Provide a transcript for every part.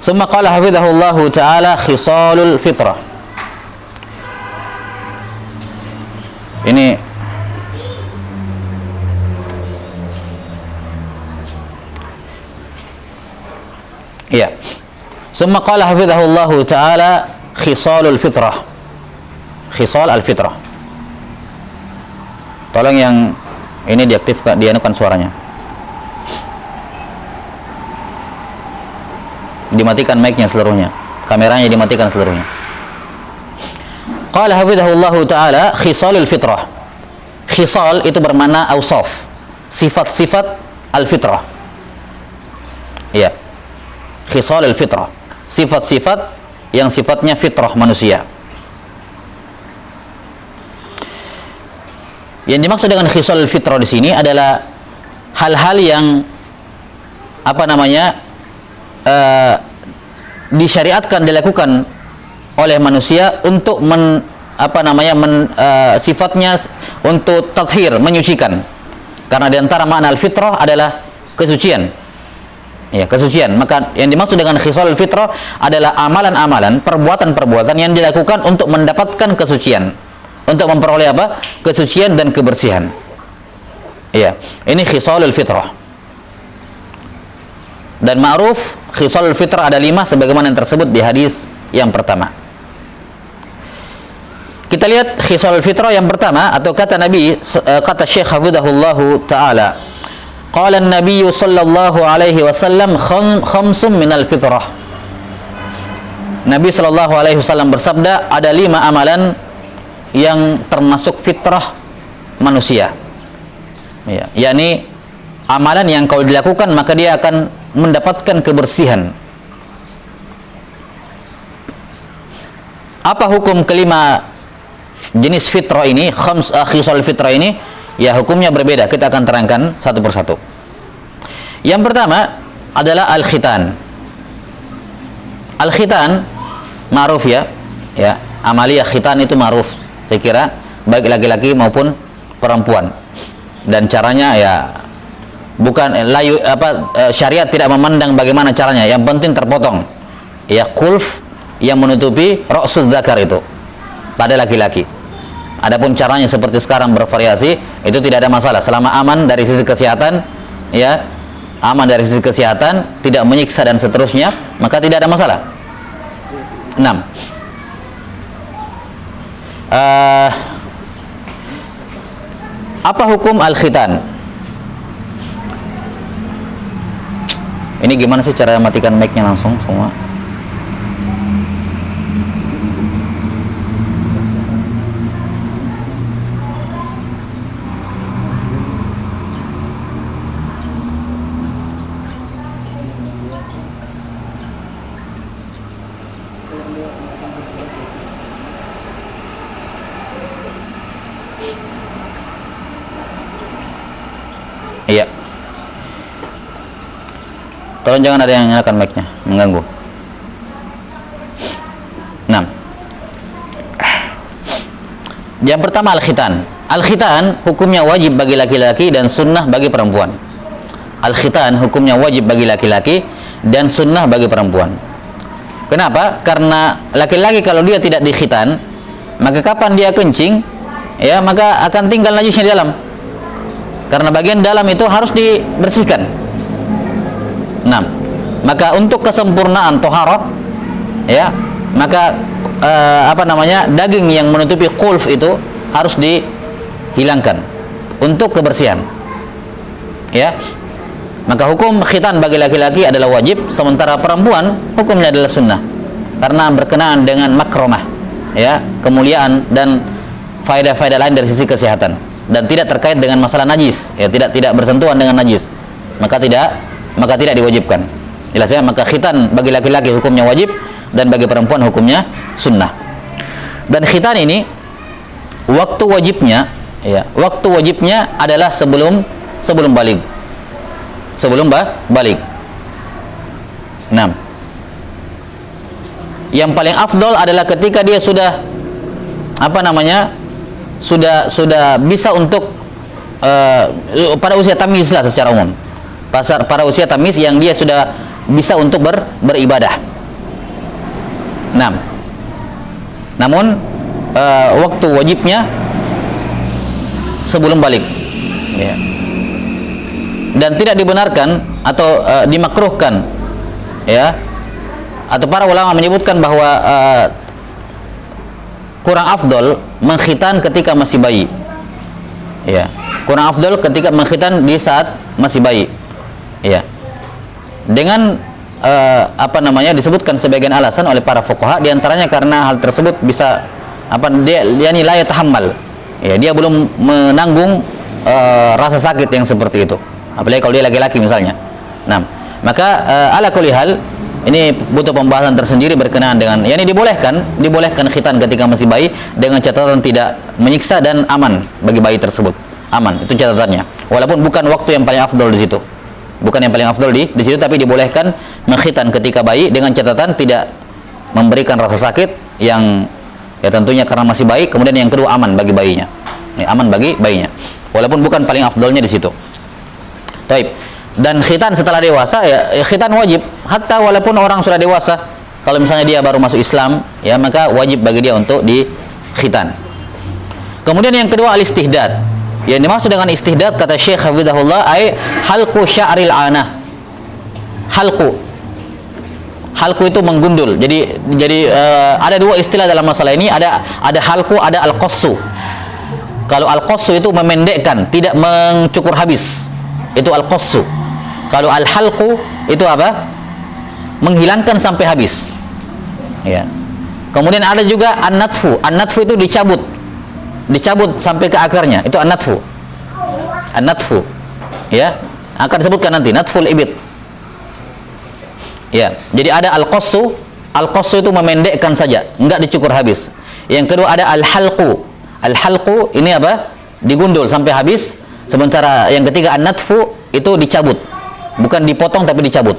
Summa qala hafizahullahu ta'ala khisalul fitrah. Ini ya. Summa qala hafizahullahu ta'ala khisalul fitrah. Khisal al-fitrah. Tolong yang ini diaktifkan, dianukan suaranya. Dimatikan mic-nya seluruhnya, kameranya dimatikan seluruhnya. Qala hafizahullahu ta'ala khisalul fitrah. Khisal itu bermakna awsaf, sifat-sifat al-fitrah. Ya. Khisalul fitrah, sifat-sifat yang sifatnya fitrah manusia. Yang dimaksud dengan khisalul fitrah di sini adalah hal-hal yang disyariatkan dilakukan oleh manusia untuk sifatnya untuk tathhir, menyucikan. Karena di antara makna al-fitrah adalah kesucian. Ya, kesucian. Maka yang dimaksud dengan khisalul fitrah adalah amalan-amalan, perbuatan-perbuatan yang dilakukan untuk mendapatkan kesucian, untuk memperoleh apa? Kesucian dan kebersihan. Ya, ini khisalul fitrah. Dan ma'ruf khisalul fitrah ada 5 sebagaimana yang tersebut di hadis yang pertama. Kita lihat khisalul fitrah yang pertama, atau kata Nabi, kata Syekh hafizahullahu ta'ala, qala an-nabiy sallallahu alaihi wasallam khamsum minal fitrah. Nabi sallallahu alaihi wasallam bersabda, ada 5 amalan yang termasuk fitrah manusia. Ya, yakni amalan yang kalau dilakukan maka dia akan mendapatkan kebersihan. Apa hukum kelima jenis fitrah ini, khisal fitrah ini? Ya, hukumnya berbeda. Kita akan terangkan satu persatu. Yang pertama adalah al-khitan. Al-khitan ma'ruf ya. Ya, amaliyah khitan itu ma'ruf. Saya kira baik laki-laki maupun perempuan. Dan caranya ya bukan syariat tidak memandang bagaimana caranya, yang penting terpotong. Ya, kulf yang menutupi ra'sul dzakar itu pada laki-laki. Adapun caranya seperti sekarang bervariasi, itu tidak ada masalah selama aman dari sisi kesehatan, ya. Aman dari sisi kesehatan, tidak menyiksa dan seterusnya, maka tidak ada masalah. 6. Apa hukum al-khitan? Ini gimana sih cara matikan mic-nya langsung semua? Iya. Tolong jangan ada yang nyalakan mic-nya, mengganggu. 6. Yang pertama al-khitan. Al-khitan hukumnya wajib bagi laki-laki dan sunnah bagi perempuan. Al-khitan hukumnya wajib bagi laki-laki dan sunnah bagi perempuan. Kenapa? Karena laki-laki kalau dia tidak dikhitan, maka kapan dia kencing, ya maka akan tinggal najisnya di dalam. Karena bagian dalam itu harus dibersihkan. 6. Maka untuk kesempurnaan toharah, ya, maka daging yang menutupi qulf itu harus dihilangkan untuk kebersihan. Ya. Maka hukum khitan bagi laki-laki adalah wajib, sementara perempuan hukumnya adalah sunnah. Karena berkenaan dengan makromah, ya, kemuliaan dan faedah-faedah lain dari sisi kesehatan, dan tidak terkait dengan masalah najis, ya, tidak bersentuhan dengan najis, maka tidak diwajibkan. Jelas ya, maka khitan bagi laki-laki hukumnya wajib dan bagi perempuan hukumnya sunnah. Dan khitan ini waktu wajibnya adalah sebelum baligh. Sebelum baligh. 6. Yang paling afdol adalah ketika dia sudah sudah bisa untuk pada usia tamyiz lah secara umum. Pada usia tamyiz yang dia sudah bisa untuk beribadah. Nah, namun waktu wajibnya sebelum balik, ya. Dan tidak dibenarkan atau dimakruhkan, ya, atau para ulama menyebutkan bahwa kurang afdol mengkhitan ketika masih bayi, ya, kurang afdol ketika mengkhitan di saat masih bayi, ya, dengan disebutkan sebagian alasan oleh para fuqaha, diantaranya karena hal tersebut bisa dia nilai tahammal, ya, dia belum menanggung rasa sakit yang seperti itu, apalagi kalau dia laki-laki misalnya. Nah, maka ala kulli hal ini butuh pembahasan tersendiri berkenaan dengan ini dibolehkan khitan ketika masih bayi dengan catatan tidak menyiksa dan aman bagi bayi tersebut. Aman, itu catatannya. Walaupun bukan waktu yang paling afdol di situ. Bukan yang paling afdol di situ, tapi dibolehkan mengkhitan ketika bayi dengan catatan tidak memberikan rasa sakit yang ya tentunya karena masih bayi, kemudian yang kedua aman bagi bayinya. Ya, aman bagi bayinya. Walaupun bukan paling afdolnya di situ. Baik. Dan khitan setelah dewasa, ya khitan wajib hatta walaupun orang sudah dewasa. Kalau misalnya dia baru masuk Islam, ya maka wajib bagi dia untuk di khitan. Kemudian yang kedua al-istihdad. Yang dimaksud dengan istihdad kata Syekh Hafizahullah ay halqu sya'ril anah. Halqu itu menggundul. Jadi ada dua istilah dalam masalah ini, ada halqu, ada al-qassu. Kalau al-qassu itu memendekkan, tidak mencukur habis. Itu al-qassu. Kalau al-halqu itu apa? Menghilangkan sampai habis. Ya. Kemudian ada juga an-natfu. An-natfu itu dicabut sampai ke akarnya. Itu an-natfu. An-natfu. Ya. Akan disebutkan nanti natful ibit. Ya. Jadi ada al-qassu. Al-qassu itu memendekkan saja, enggak dicukur habis. Yang kedua ada al-halqu. Al-halqu ini apa? Digundul sampai habis. Sementara yang ketiga an-natfu itu dicabut. Bukan dipotong tapi dicabut.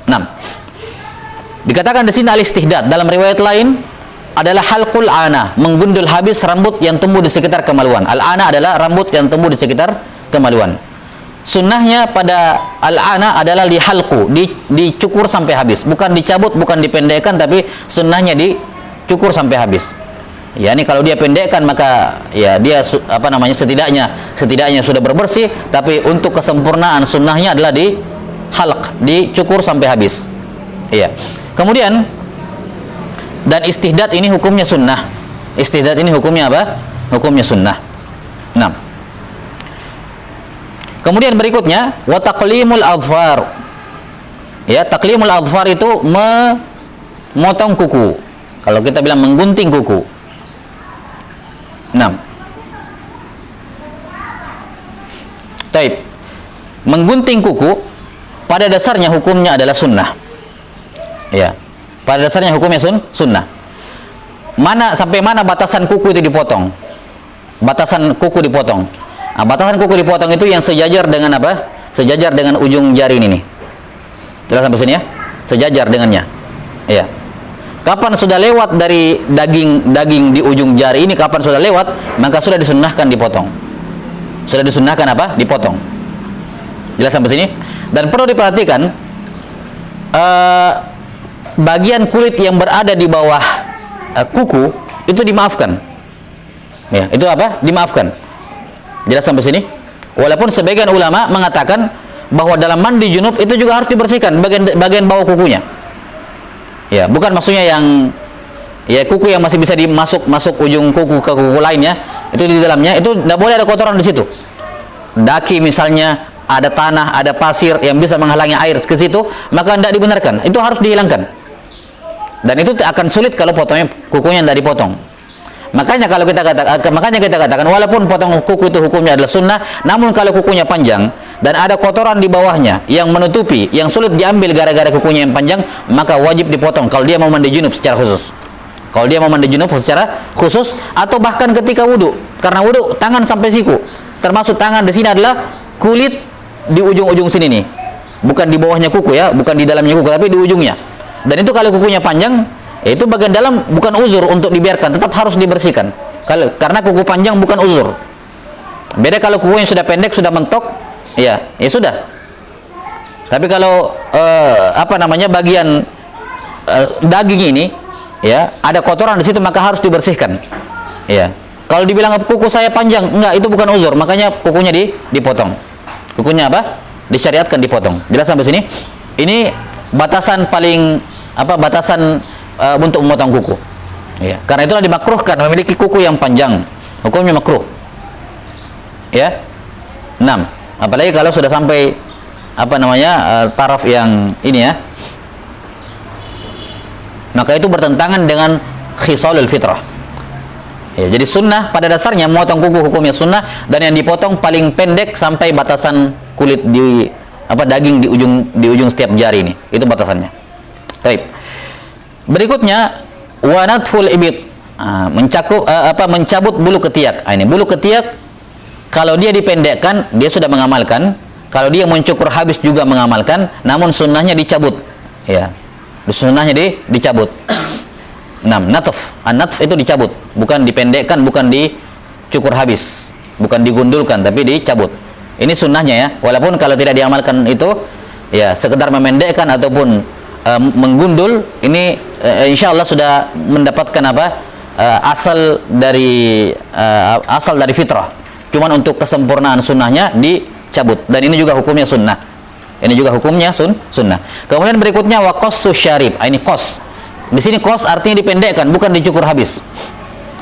6. Dikatakan di sini al-istihdad. Dalam riwayat lain adalah halqul ana, menggundul habis rambut yang tumbuh di sekitar kemaluan. Al-ana adalah rambut yang tumbuh di sekitar kemaluan. Sunnahnya pada al-ana adalah dihalqu, dicukur sampai habis. Bukan dicabut, bukan dipendekkan, tapi sunnahnya dicukur sampai habis. Ya, ini kalau dia pendekkan maka ya dia setidaknya sudah berbersih, tapi untuk kesempurnaan sunnahnya adalah dicukur sampai habis. Iya. Kemudian dan istihdad ini hukumnya sunnah. Istihdad ini hukumnya apa? Hukumnya sunnah. 6. Kemudian berikutnya wa taqlimul adfar. Ya, taqlimul adfar itu memotong kuku. Kalau kita bilang menggunting kuku. 6. Taib. Menggunting kuku pada dasarnya hukumnya adalah sunnah. Ya. Pada dasarnya hukumnya sunnah. Sampai mana batasan kuku itu dipotong? Batasan kuku dipotong. Nah, batasan kuku dipotong itu yang sejajar dengan apa? Sejajar dengan ujung jari ini nih. Jelas sampai sini ya? Sejajar dengannya. Ya. Kapan sudah lewat dari daging di ujung jari ini, kapan sudah lewat, maka sudah disunnahkan dipotong. Sudah disunnahkan apa? Dipotong. Jelas sampai sini? Dan perlu diperhatikan bagian kulit yang berada di bawah kuku itu dimaafkan. Ya, itu apa? Dimaafkan. Jelas sampai sini? Walaupun sebagian ulama mengatakan bahwa dalam mandi junub itu juga harus dibersihkan bagian bawah kukunya. Ya, bukan maksudnya yang ya kuku yang masih bisa masuk ujung kuku ke kuku lainnya, itu di dalamnya itu tidak boleh ada kotoran di situ. Daki misalnya, ada tanah, ada pasir yang bisa menghalangi air ke situ, maka tidak dibenarkan. Itu harus dihilangkan. Dan itu akan sulit kalau kukunya tidak dipotong. Makanya kita katakan walaupun potong kuku itu hukumnya adalah sunnah, namun kalau kukunya panjang dan ada kotoran di bawahnya yang menutupi, yang sulit diambil gara-gara kukunya yang panjang, maka wajib dipotong kalau dia mau mandi junub secara khusus. Kalau dia mau mandi junub secara khusus, atau bahkan ketika wudu. Karena wudu tangan sampai siku. Termasuk tangan di sini adalah kulit di ujung-ujung sini nih. Bukan di bawahnya kuku ya, bukan di dalamnya kuku, tapi di ujungnya. Dan itu kalau kukunya panjang, itu bagian dalam bukan uzur untuk dibiarkan, tetap harus dibersihkan. Karena kuku panjang bukan uzur. Beda kalau kukunya sudah pendek, sudah mentok, ya sudah. Tapi kalau bagian daging ini ya, ada kotoran di situ maka harus dibersihkan. Ya. Kalau dibilang kuku saya panjang, enggak, itu bukan uzur, makanya kukunya dipotong. Kukunya apa? Disyariatkan dipotong. Jelas sampai sini? Ini batasan paling batasan untuk memotong kuku. Ya. Karena itulah dimakruhkan memiliki kuku yang panjang. Hukumnya makruh. Ya. 6. Apalagi kalau sudah sampai taraf yang ini ya. Maka itu bertentangan dengan khisalul fitrah. Ya, jadi sunnah pada dasarnya memotong kuku hukumnya sunnah, dan yang dipotong paling pendek sampai batasan kulit di daging di ujung setiap jari ini. Itu batasannya. Baik. Berikutnya wanatful ibit. Mencabut bulu ketiak. Ini bulu ketiak kalau dia dipendekkan dia sudah mengamalkan, kalau dia mencukur habis juga mengamalkan, namun sunnahnya dicabut. Ya. Sunnahnya dicabut. 6. Natf. An-natf itu dicabut, bukan dipendekkan, bukan dicukur habis, bukan digundulkan, tapi dicabut. Ini sunnahnya ya. Walaupun kalau tidak diamalkan itu ya sekedar memendekkan ataupun menggundul, ini insya Allah sudah mendapatkan asal dari fitrah. Cuman untuk kesempurnaan sunnahnya dicabut, dan ini juga hukumnya sunnah. Ini juga hukumnya sunnah. Kemudian berikutnya waqassus syarib. Ini qas. Di sini qas artinya dipendekkan, bukan dicukur habis.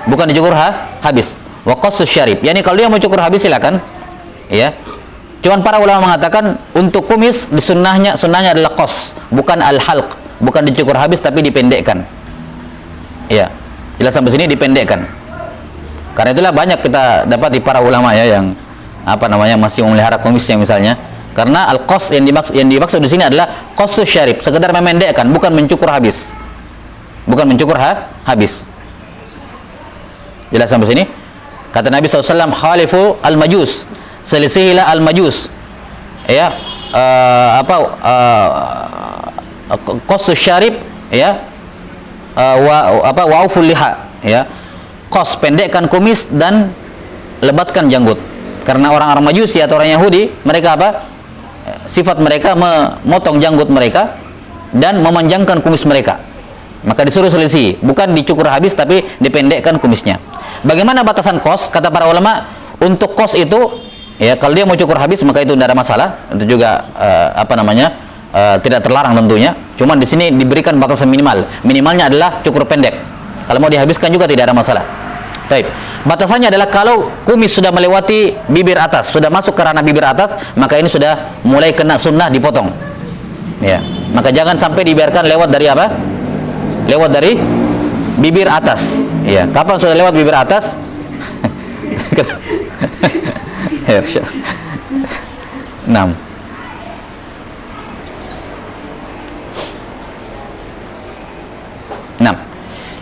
Bukan dicukur habis. Waqassus syarib. Yani kalau dia mau cukur habis silakan. Ya. Cuman para ulama mengatakan untuk kumis sunnahnya adalah qas, bukan al-halq, bukan dicukur habis tapi dipendekkan. Ya. Jelas sampai sini dipendekkan. Karena itulah banyak kita dapat di para ulama ya yang masih memelihara kumisnya misalnya. Karena al-qas yang dimaksud di sini adalah qassus syarib, sekedar memendekkan, bukan mencukur habis. Bukan mencukur habis. Jelas sampai sini? Kata Nabi SAW, khalifu al-majus, selisihilah al-majus. Ya, qassus syarib, ya, wa'uful liha, ya. Qas, pendekkan kumis dan lebatkan janggut. Karena orang-orang Majusi atau orang Yahudi, mereka sifat mereka memotong janggut mereka dan memanjangkan kumis mereka. Maka disuruh selisih, bukan dicukur habis tapi dipendekkan kumisnya. Bagaimana batasan qas? Kata para ulama, untuk qas itu ya kalau dia mau cukur habis maka itu tidak ada masalah. Itu juga tidak terlarang tentunya. Cuman di sini diberikan batasan minimal. Minimalnya adalah cukur pendek. Kalau mau dihabiskan juga tidak ada masalah. Baik. Batasannya adalah kalau kumis sudah melewati bibir atas, sudah masuk ke ranah bibir atas, maka ini sudah mulai kena sunnah dipotong. Ya. Maka jangan sampai dibiarkan lewat dari lewat dari bibir atas. Ya, kapan sudah lewat bibir atas? Enam.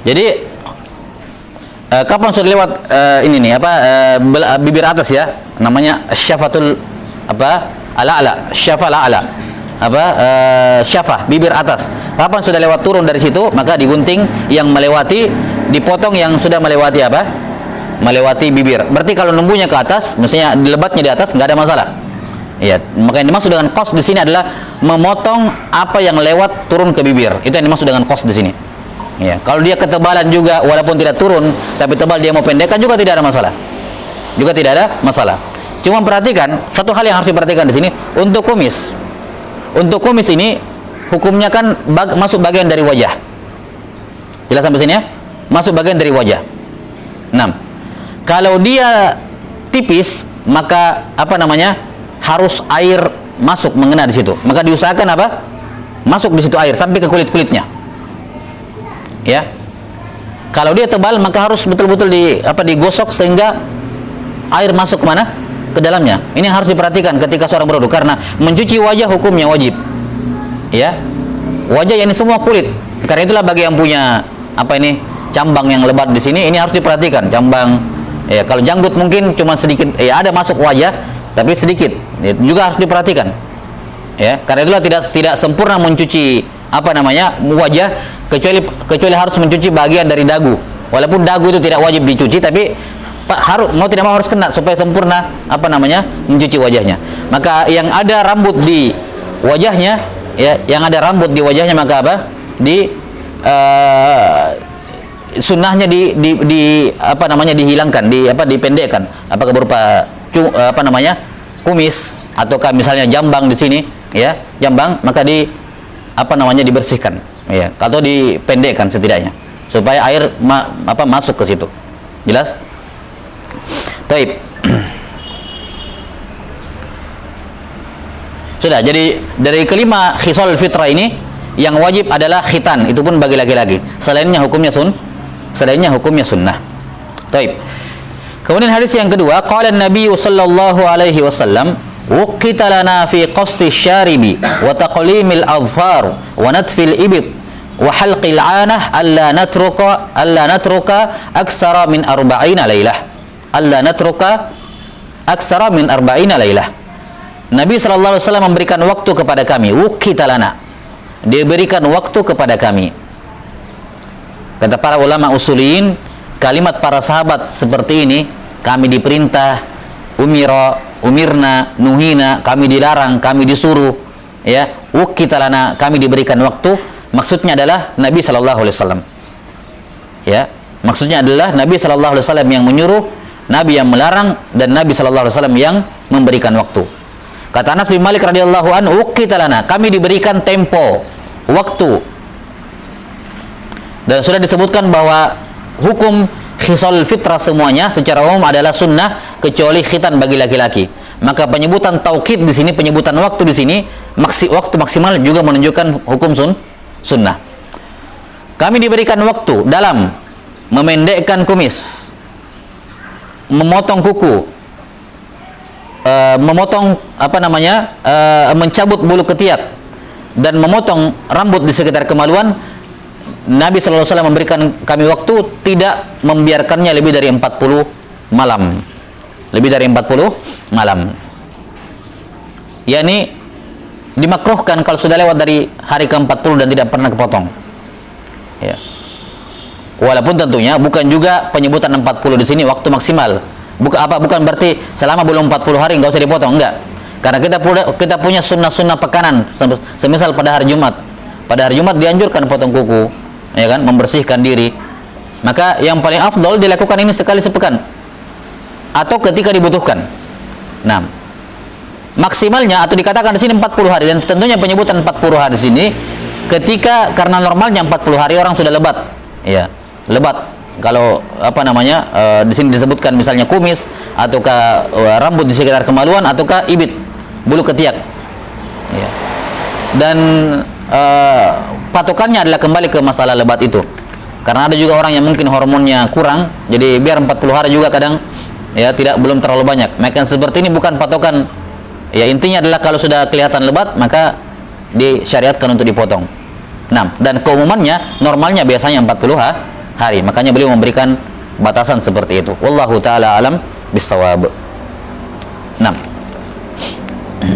Jadi kapan sudah lewat bibir atas ya? Namanya syafatul ala-ala, syafal ala. Syafah, bibir atas. Kapan sudah lewat turun dari situ, maka digunting yang melewati, dipotong yang sudah melewati melewati bibir. Berarti kalau numbuhnya ke atas, misalnya lebatnya di atas, nggak ada masalah. Ya, maka yang dimaksud dengan qas di sini adalah memotong apa yang lewat turun ke bibir. Itu yang dimaksud dengan qas di sini. Ya, kalau dia ketebalan juga walaupun tidak turun, tapi tebal dia mau pendekkan juga tidak ada masalah. Juga tidak ada masalah. Cuma perhatikan satu hal yang harus diperhatikan di sini untuk kumis. Untuk kumis ini hukumnya kan masuk bagian dari wajah. Jelas sampai sini ya? Masuk bagian dari wajah. 6. Kalau dia tipis, maka harus air masuk mengena di situ. Maka diusahakan masuk di situ air sampai ke kulit-kulitnya. Ya. Kalau dia tebal, maka harus betul-betul digosok sehingga air masuk kemana? Ke dalamnya. Ini harus diperhatikan ketika seorang berwudu, karena mencuci wajah hukumnya wajib. Ya. Wajah ini semua kulit. Karena itulah bagi yang punya cambang yang lebat di sini, ini harus diperhatikan. Cambang ya, kalau janggut mungkin cuma sedikit ya ada masuk wajah, tapi sedikit. Itu juga harus diperhatikan. Ya, karena itulah tidak sempurna mencuci wajah kecuali harus mencuci bagian dari dagu. Walaupun dagu itu tidak wajib dicuci, tapi mau tidak mau harus kena supaya sempurna mencuci wajahnya. Maka yang ada rambut di wajahnya, ya, yang ada rambut di wajahnya maka sunnahnya di apa namanya dihilangkan, dipendekkan, apakah berupa apa namanya kumis ataukah misalnya jambang di sini, ya, jambang, maka apa namanya dibersihkan, ya, atau dipendekkan setidaknya supaya air masuk ke situ. Jelas? Baik. Sudah, jadi dari kelima khisal fitrah ini yang wajib adalah khitan, itu pun bagi laki-laki. Selainnya hukumnya sunnah. Baik. Kemudian hadis yang kedua, qala an-nabiy sallallahu alaihi wasallam, "Wuqita lana fi qassi syaribi wa taqlimil adfar wa natfil ibit wa halqil 'anah alla natruka aksara min 40 lailah." Alla natruka aksara min 40 lailah. Nabi sallallahu alaihi wasallam memberikan waktu kepada kami, wuqita lana. Dia berikan waktu kepada kami. Kata para ulama usuliyin, kalimat para sahabat seperti ini, kami diperintah, umirna, nuhina, kami dilarang, kami disuruh, ya, wuqita lana, kami diberikan waktu, maksudnya adalah Nabi sallallahu alaihi wasallam. Ya, maksudnya adalah Nabi sallallahu alaihi wasallam yang menyuruh, Nabi yang melarang, dan Nabi sallallahu alaihi wasallam yang memberikan waktu. Kata Anas bin Malik radhiyallahu anhu, wuqita lana, kami diberikan tempo, waktu. Dan sudah disebutkan bahwa hukum khisal fitrah semuanya secara umum adalah sunnah kecuali khitan bagi laki-laki. Maka penyebutan taukid di sini, penyebutan waktu di sini, waktu maksimal juga menunjukkan hukum sunnah. Kami diberikan waktu dalam memendekkan kumis, memotong kuku, memotong mencabut bulu ketiak, dan memotong rambut di sekitar kemaluan. Nabi sallallahu alaihi wasallam memberikan kami waktu tidak membiarkannya lebih dari 40 malam. Lebih dari 40 malam. yakni dimakruhkan kalau sudah lewat dari hari ke-40 dan tidak pernah kepotong. Ya. Walaupun tentunya bukan juga penyebutan 40 di sini waktu maksimal. Bukan berarti selama belum 40 hari enggak usah dipotong, enggak. Karena kita punya sunnah-sunnah pekanan. Semisal pada hari Jumat. Pada hari Jumat dianjurkan potong kuku, ya kan, membersihkan diri. Maka yang paling afdol dilakukan ini sekali sepekan atau ketika dibutuhkan. Nah, maksimalnya atau dikatakan di sini 40 hari, dan tentunya penyebutan 40 hari di sini ketika, karena normalnya 40 hari orang sudah lebat. Ya, lebat. Kalau di sini disebutkan misalnya kumis ataukah rambut di sekitar kemaluan ataukah ibit, bulu ketiak. Ya. Dan patokannya adalah kembali ke masalah lebat itu. Karena ada juga orang yang mungkin hormonnya kurang, jadi biar 40 hari juga kadang ya belum terlalu banyak. Maka seperti ini bukan patokan. Ya, intinya adalah kalau sudah kelihatan lebat maka disyariatkan untuk dipotong. Nah, dan keumumannya normalnya biasanya 40 hari. Makanya beliau memberikan batasan seperti itu. Wallahu taala alam bissawab. Nah,